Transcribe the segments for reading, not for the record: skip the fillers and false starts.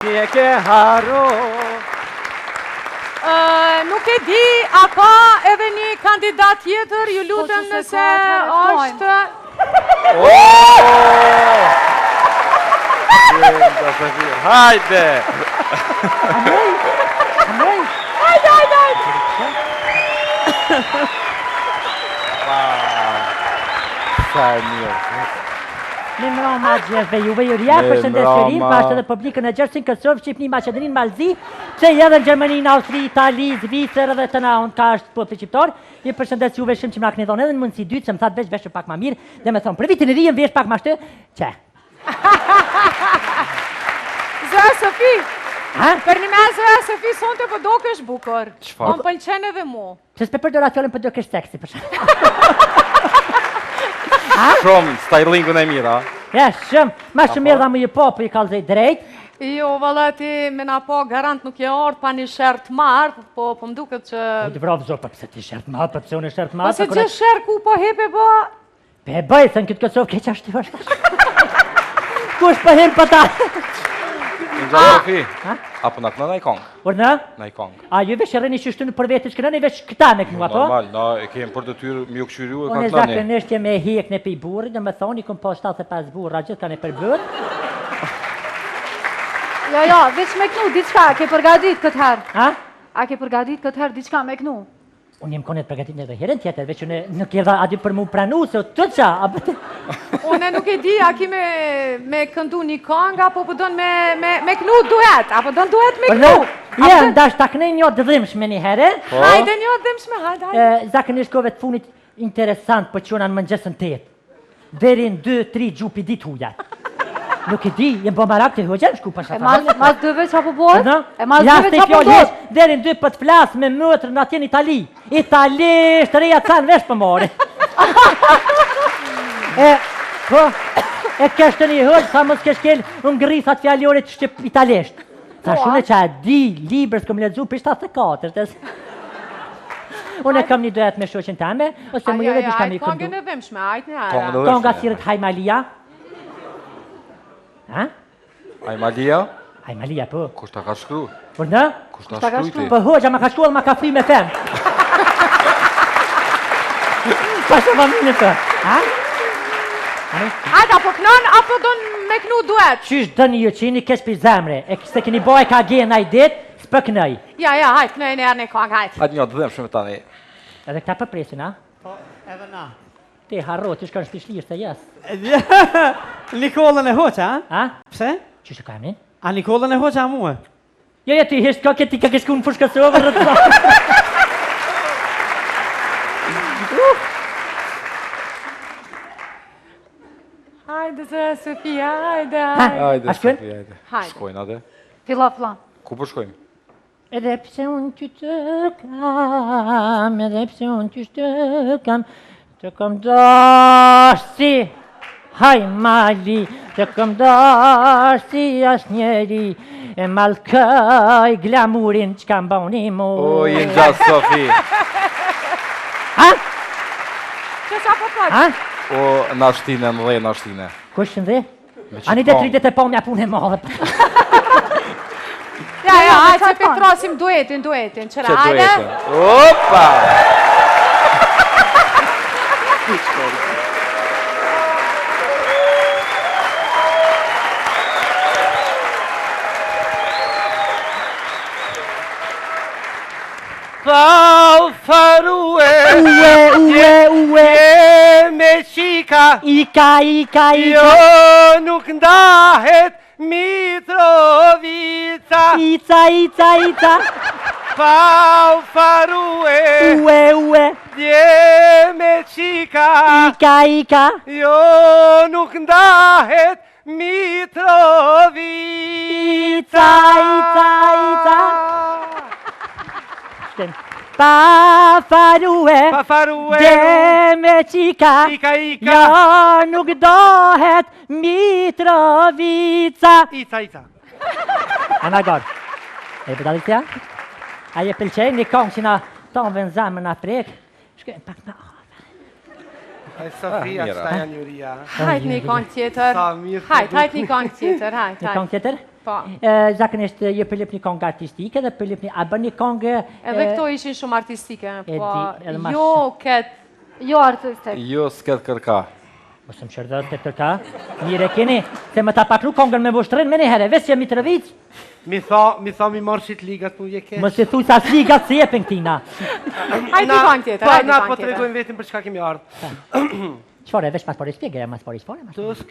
E ke haro. Nuk e di, a ka edhe një kandidat tjetër, ju lutem nëse është... Hajde! Hajde! Sa e mirë. Me mrama gjithve juve juria, përshëndesërim, pashtë edhe publikën e Gjersin, Kosovë, Shqipni, Maqedonin, Malzi, që edhe në Gjermanin, Austri, Itali, Zvicër edhe të na unë ka është popli shqiptar. I përshëndes juve shumë që më keni thonë edhe në mundësi dytë, që më thatë vesh pak ma mirë, dhe me thonë, për vitin e ri, më vesh pak ma shtë, që? Zoja Sofi, për një me Zoja Sofi, sonte për do kësh bukur. Çfarë? Më pëlqen edhe mu. Që s'pe përdora fjallin për do kësh seksi, për shumë. Shumë, stylingun e mira. Ja, shumë, ma shumë mirë dhe më ju po, për i kalzej drejt. Jo, valla ti me na po garant nuk je ardh pa një shert marrë, po më duket që... Po të vrapë zorë, pëse ti shert marrë, pëse unë shert marrë. Ose që shert ku po hepe po... Pe bëj, se në këtë Kosovë keqa shtë është. Kush po hem për ta? Në gjallë Sofi, apo në këna në i kongë? Urna? Në i kongë. A ju vesh e rëni që shtu në për vetë që këna në vesh këta me kënu, apo? Normal, na e kemë për të tyrë mjë këshyriu e Unë e ka këna zakonisht jem e hek në pej burri, dhe me thonë, i këm po 75 burra, gjithë ka në përbër. Jo, veç me knu, diçka, ke përgadit këtë herë. Ha? A ke përgadit këtë herë diçka me knu? Unë jem konet përgatit në dhe herën tjetër, veç unë nuk e dha aty për mu pranu, se o të qa, Unë nuk e di, a ki me këndu një kong, apo përdojnë me knu duet, apo përdojnë duet me knu. Je, ndash ta kënej një dëdhimshme një herë. Hajde një dhimshme, hajde. Zakonisht kove të funit interesant për që unë në mëngjesën 8. Derin 2-3 gjupi dit hujat. Nuk e di, jem bo marak të hujat, shku për E shafa. mas dëve qa po bojë? E mas Ja dëve ste qa po fjolli, bojë? derin 2 për të flasë me mëtër në atje në Itali. Italisht, reja canë vesh për more. E kështë një hërë, sa mos kesh kell unë ngrisat fjallorit shqip italisht. Sa shune që a di, liber s'kom ledzu për 74. Unë e kam një dojet me shoqin tame, ose më jove dishka mi këndu. Kongën e dhimshme, hajde një Kongën ara. e dhimshme. Konga sirët Hajmalia. Ha? Ajmalia, Hajmalia, po. kush ta ka shkru? Por në? Kush ta shkru ti? Po hoxha ma ka shkull, ma ka fri me fem. Pa shumë minë të. Ha? Hajde, apo kënon, apo don me knu duet. Qysh dëni ju që jeni kesh për zemre, e se keni boj ka gje i dit, s'pë kënëj. Ja, hajde, kënoj në erë në kong, hajde. Hajde një të dhem shumë tani. Edhe këta për presin, ha? Po, edhe na. Ti harro, ti shkon shpishlir të jes. Nikollën e hoqa, a? Ha? Pse? Qysh e ka emin? A Nikollën e hoqa mua? Jo, ti hisht ka ti ka kishku në fushkësovë rëtë. Hajde, Zoja Sofia, hajde. Hajde, a shkojnë? Sofi, hajde. Hajde. Shkojnë, ade. Filla. Ku po shkojmë? Edhe pse unë që të kam, edhe pse unë që të kam, të kam dash si haj mali, të kam dash si as njeri, e malkaj glamurin që kam boni mu. O, jenë gjatë, Sofi. Ha? Që sa po thot? Ha? O, nashtine, më dhe nashtine. Kush në dhe? Me Ani që dhe 30 e po mja punë e madhe. Ja, hajde, që petrosim duetin, qëra, Që hajde. duetë? Opa! Farue, Ue, me qika, ika. jo nuk ndahet Mitrovica. Ica. Farue, Ue, dje me qika, ika. jo nuk ndahet Mitrovica. Ica. Pa farue, de me qika, Ika. jo nuk dohet Mitrovica. Ica. Ana god. E pëdalit ja? A je pëlqej një kongë që na tonë në zemër na prek. Shkojnë pak na... Sofia, qëta janë juria. Hajde një kong tjetër. Sa mirë të Hajde një kong tjetër, hajde. Një kongë tjetër? Po. Zakonisht ju përlip një këngë artistike dhe përlip një bën një këngë. Edhe këto ishin shumë artistike, po. di, edhe ma Jo ket. Jo artistik. Jo s'ket kërka. Mos më shërdhët të tërka. Mire keni, se më ta paklu kongën me vushtrin, me një herë, veç që Mitrovic. Mi tha mi marshit ligat mu je ke. Mos e thuj sa ligat se jepin këtina. Hajde këngë tjetër, Po, hajde na këngë po tjetër. tregojmë vetëm për çka kemi ardhur. Çfarë, veç mas pari spjegë, mas pari spore. Tusk.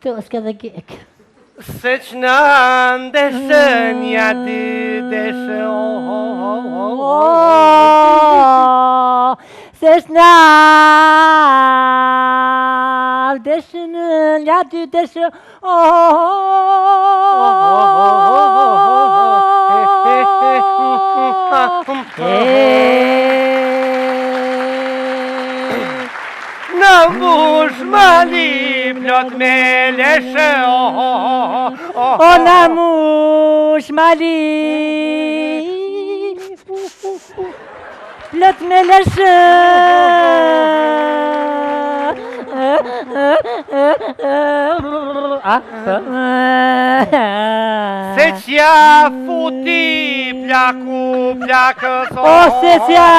Tusk edhe gek. Se që në ndeshën ja dy deshë Se snal deshën ja dy deshë Në mbush mali plot me leshe O në mush mali plot me leshe Se qja futi plaku plakës O se sja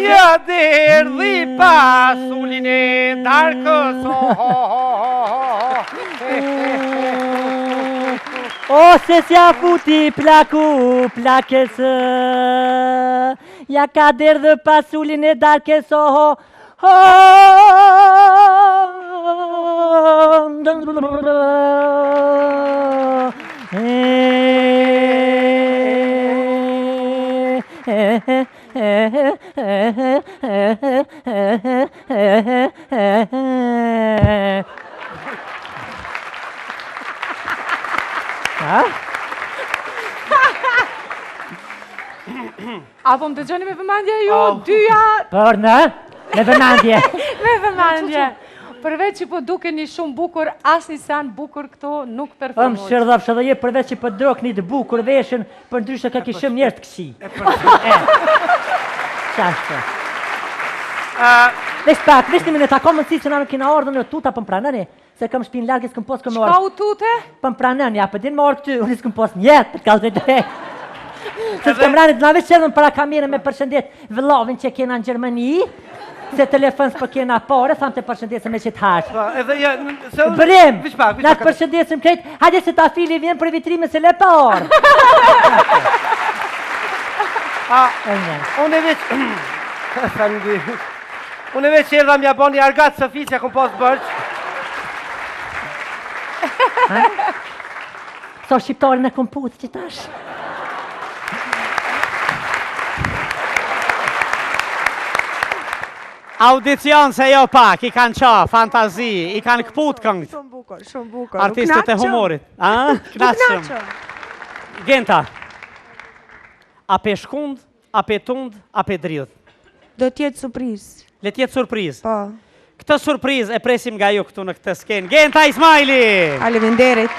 Ja derdhi pasulin e darkës O se sja futi plaku plakës Ja ka derdhë pasulin e darkës Apo më dëgjoni me vëmendje ju dyja Për në, me vëmendje. me vëmendje. Përveç që po dukeni shumë bukur, asnjë sen bukur këto nuk performoj. Shërdhaf shëdhe je përveç që për drokni të bukur veshën, për ndryshe ka kishëm njerës të kësi. Qashtë. Vesh pak, vesh një minuta, ka mëndësi që na nuk kina ardhën në tuta për më pranëni, se kam shpinë largë, s'këm posë këmë Ka orë. u tute? Për më pranëni, ja, për din më orë këty, unë s'këm posë njetë, për kallë të drejtë. Se s'këm ranit, na veç qedhën para kamere me përshëndet vëllavin që kena në Gjermani, se telefon s'po kena pare, tham të përshëndesëm me që t'hash. Edhe ja, Brim, vish pak. na të përshëndesëm krejt, hajde se ta fili vjen për vitrime se le pa orë. Unë e veç... Unë e veç erdha mja boni argat Sofi që kom pas bërq. So shqiptarin e kom putë që tash. Audicion se jo pak, i kanë qa, fantazi, i kanë këput këngët. Shumë bukur, shumë bukur. Artistët e humorit. Knaqëm. Genta. A pe shkund, a pe tund, a pe dridh. Do t'jetë surprizë. Le t'jetë surpriz. Po, Këtë surpriz e presim nga ju këtu në këtë skenë. Genta Ismaili! faleminderit.